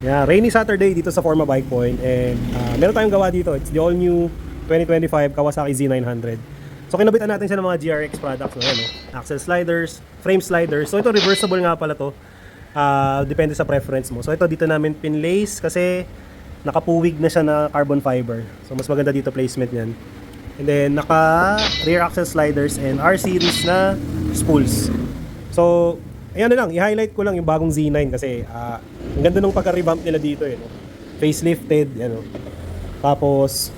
Yeah, rainy Saturday dito sa Forma Bike Point and meron tayong gawa dito. It's the all new 2025 Kawasaki Z900. So kinabitan natin siya ng mga GRX products, no? Ano? Axle sliders, frame sliders. So ito reversible nga pala to. Depende sa preference mo. So ito dito namin pinlace kasi nakapuwig na siya na carbon fiber. So mas maganda dito placement niyan. And then naka rear axle sliders and R series na spools. So ayan na lang, i-highlight ko lang yung bagong Z9 kasi ang ganda ng pagka-revamp nila dito eh, no? Facelifted, ano. Tapos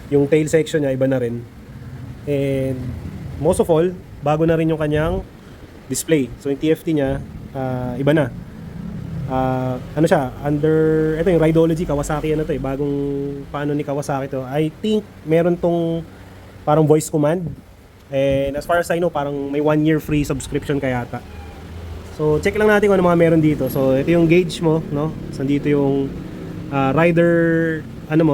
yung tail section niya iba na rin. And most of all, bago na rin yung kanyang display. So yung TFT niya iba na. Ano siya, ito yung Rideology Kawasaki ano to eh, bagong paano ni Kawasaki to. I think meron tong parang voice command. And as far as I know, parang may 1 year free subscription kaya ata. So check lang natin kung ano mga meron dito. So ito yung gauge mo, no? So dito yung rider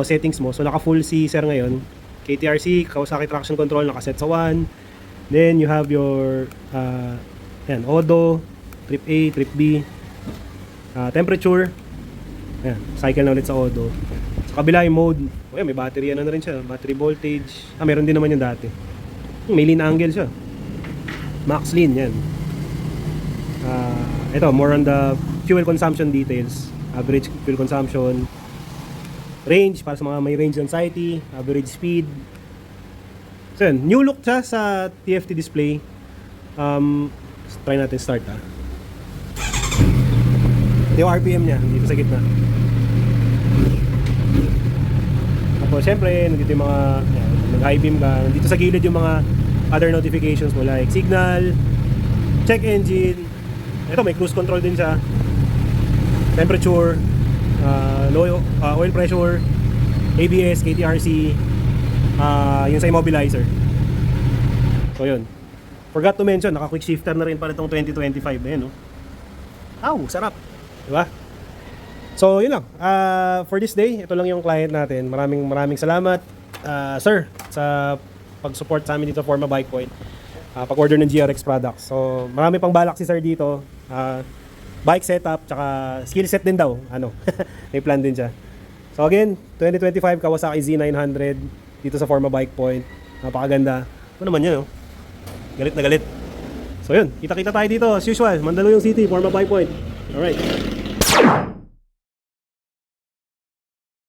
settings mo. So naka full C sir ngayon. KTRC, Kawasaki traction control naka-set sa 1. Then you have your Odo, trip A, trip B. Temperature. Ayan, cycle na ulit sa Odo. Sa kabila yung mode. May battery na rin siya. Battery voltage. Meron din naman yung dati. May lean angle siya. Max lean yan. Ito, more on the fuel consumption details. Average fuel consumption. Range, para sa mga may range anxiety. Average speed. So yun, new look siya sa TFT display. Try natin start yung RPM niya dito sa gitna. Tapos syempre nandito yung mga nag-high beam ka. Nandito sa gilid yung mga other notifications mo like signal, check engine. Ito may cruise control din siya. Temperature, low oil pressure, ABS, KTRC, yung sa immobilizer. So yun. Forgot to mention, naka quick shifter na rin pala itong 2025 na yun, no? Sarap. Diba? So yun lang, for this day ito lang yung client natin. Maraming salamat sir sa pag-support sa amin dito Forma Bike Point, pag-order ng GRX products. So marami pang balak si sir dito, bike setup tsaka skill set din daw, may plan din siya. So again, 2025 Kawasaki Z900 dito sa Forma Bike Point. Napakaganda. Ano naman yun, no? Galit na galit. So yun, kita-kita tayo dito as usual, Mandaluyong City, Forma Bike Point. Alright.